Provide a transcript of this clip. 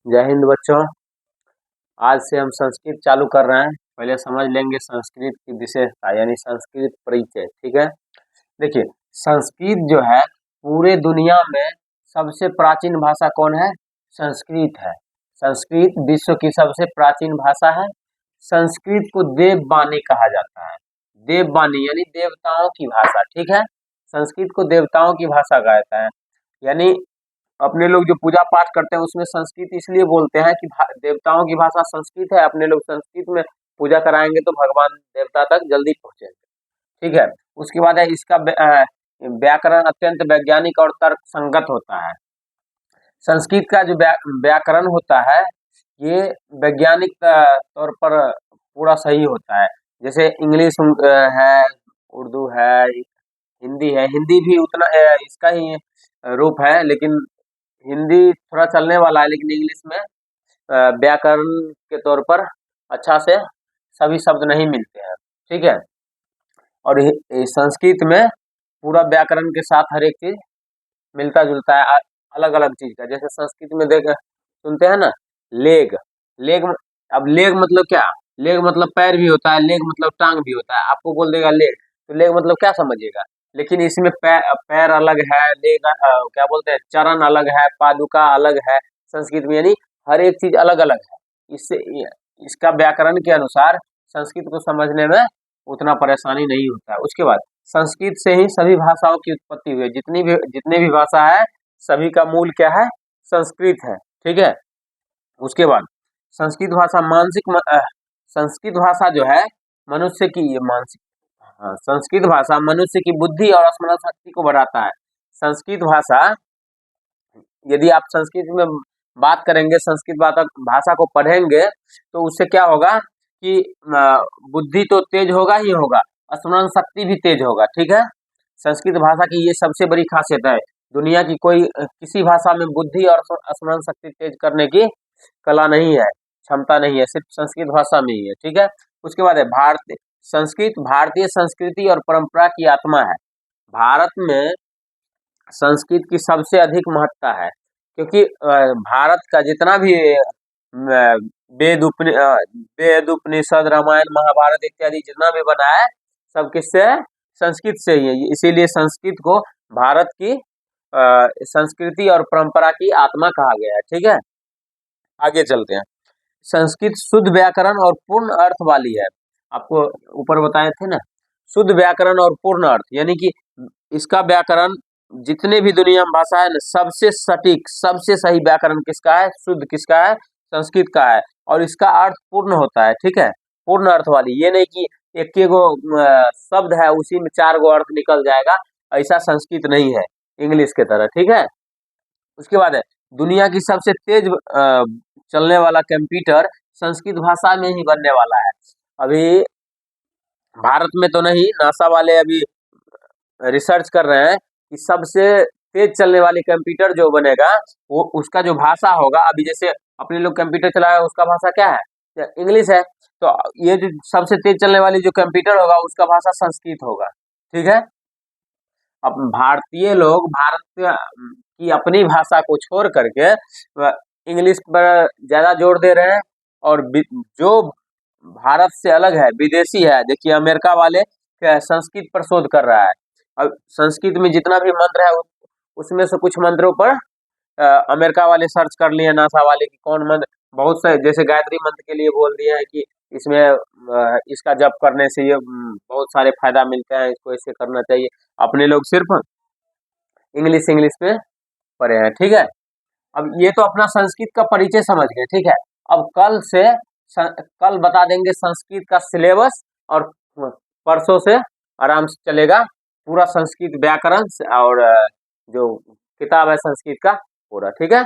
जय हिंद बच्चों। आज से हम संस्कृत चालू कर रहे हैं। पहले समझ लेंगे संस्कृत की विशेषता यानी संस्कृत परिचय। ठीक है, देखिए संस्कृत जो है पूरे दुनिया में सबसे प्राचीन भाषा कौन है? संस्कृत है। संस्कृत विश्व की सबसे प्राचीन भाषा है। संस्कृत को देववाणी कहा जाता है। देववाणी यानी देवताओं की भाषा। ठीक है, संस्कृत को देवताओं की भाषा कहा जाता है। यानी अपने लोग जो पूजा पाठ करते हैं उसमें संस्कृत इसलिए बोलते हैं कि देवताओं की भाषा संस्कृत है। अपने लोग संस्कृत में पूजा कराएंगे तो भगवान देवता तक जल्दी पहुंचेंगे। ठीक है, उसके बाद है इसका व्याकरण अत्यंत वैज्ञानिक और तर्क संगत होता है। संस्कृत का जो व्याकरण होता है ये वैज्ञानिक तौर पर पूरा सही होता है। जैसे इंग्लिश है, उर्दू है, हिंदी है। हिंदी भी उतना इसका ही रूप है, लेकिन हिंदी थोड़ा चलने वाला है, लेकिन इंग्लिश में व्याकरण के तौर पर अच्छा से सभी शब्द नहीं मिलते हैं। ठीक है, और संस्कृत में पूरा व्याकरण के साथ हर एक चीज मिलता जुलता है, अलग अलग चीज का। जैसे संस्कृत में देख सुनते हैं ना, लेग। लेग अब लेग मतलब क्या? लेग मतलब पैर भी होता है, लेग मतलब टांग भी होता है। आपको बोल देगा लेग, तो लेग मतलब क्या समझिएगा? लेकिन इसमें पैर अलग है, लेग क्या बोलते हैं, चरण अलग है, पादुका अलग है संस्कृत में। यानी हर एक चीज अलग अलग है। इससे इसका व्याकरण के अनुसार संस्कृत को समझने में उतना परेशानी नहीं होता है। उसके बाद संस्कृत से ही सभी भाषाओं की उत्पत्ति हुई है। जितने भी भाषा है सभी का मूल क्या है? संस्कृत है। ठीक है, उसके बाद संस्कृत भाषा संस्कृत भाषा जो है मनुष्य की ये मानसिक संस्कृत भाषा मनुष्य की बुद्धि और स्मरण शक्ति को बढ़ाता है। संस्कृत भाषा, यदि आप संस्कृत में बात करेंगे, संस्कृत भाषा को पढ़ेंगे तो उससे क्या होगा कि बुद्धि तो तेज होगा ही होगा, स्मरण शक्ति भी तेज होगा। ठीक है, संस्कृत भाषा की ये सबसे बड़ी खासियत है। दुनिया की कोई किसी भाषा में बुद्धि और स्मरण शक्ति तेज करने की कला नहीं है, क्षमता नहीं है, सिर्फ संस्कृत भाषा में ही है। ठीक है, उसके बाद है संस्कृत भारतीय संस्कृति और परंपरा की आत्मा है। भारत में संस्कृत की सबसे अधिक महत्ता है, क्योंकि भारत का जितना भी वेद उपनिषद रामायण महाभारत इत्यादि जितना भी बना है सब किससे है? संस्कृत से ही है। इसीलिए संस्कृत को भारत की संस्कृति और परंपरा की आत्मा कहा गया है। ठीक है, आगे चलते हैं। संस्कृत शुद्ध व्याकरण और पूर्ण अर्थ वाली है। आपको ऊपर बताए थे ना, शुद्ध व्याकरण और पूर्ण अर्थ, यानी कि इसका व्याकरण जितने भी दुनिया में भाषा है ना, सबसे सटीक सबसे सही व्याकरण किसका है? शुद्ध किसका है? संस्कृत का है। और इसका अर्थ पूर्ण होता है। ठीक है, पूर्ण अर्थ वाली, ये नहीं कि एक गो शब्द है उसी में 4 गो अर्थ निकल जाएगा, ऐसा संस्कृत नहीं है इंग्लिश के तरह। ठीक है, उसके बाद है दुनिया की सबसे तेज चलने वाला कंप्यूटर संस्कृत भाषा में ही बनने वाला है। अभी भारत में तो नहीं, नासा वाले अभी रिसर्च कर रहे हैं कि सबसे तेज चलने वाली कंप्यूटर जो बनेगा वो उसका जो भाषा होगा, अभी जैसे अपने लोग कंप्यूटर चलाए उसका भाषा क्या है? इंग्लिश है। तो ये जो सबसे तेज चलने वाली जो कंप्यूटर होगा उसका भाषा संस्कृत होगा। ठीक है, अब भारतीय लोग भारत की अपनी भाषा को छोड़ करके इंग्लिश पर ज्यादा जोर दे रहे हैं, और जो भारत से अलग है, विदेशी है, देखिए अमेरिका वाले संस्कृत पर शोध कर रहा है। अब संस्कृत में जितना भी मंत्र है उसमें से कुछ मंत्रों पर अमेरिका वाले सर्च कर लिए, नासा वाले की कौन मंत्र, बहुत से जैसे गायत्री मंत्र के लिए बोल दिए हैं कि इसमें इसका जप करने से ये बहुत सारे फायदा मिलते हैं, इसको ऐसे करना चाहिए। अपने लोग सिर्फ इंग्लिश पे पढ़े हैं। ठीक है, अब ये तो अपना संस्कृत का परिचय समझ गए। ठीक है, अब कल बता देंगे संस्कृत का सिलेबस, और परसों से आराम से चलेगा पूरा संस्कृत व्याकरण और जो किताब है संस्कृत का पूरा। ठीक है।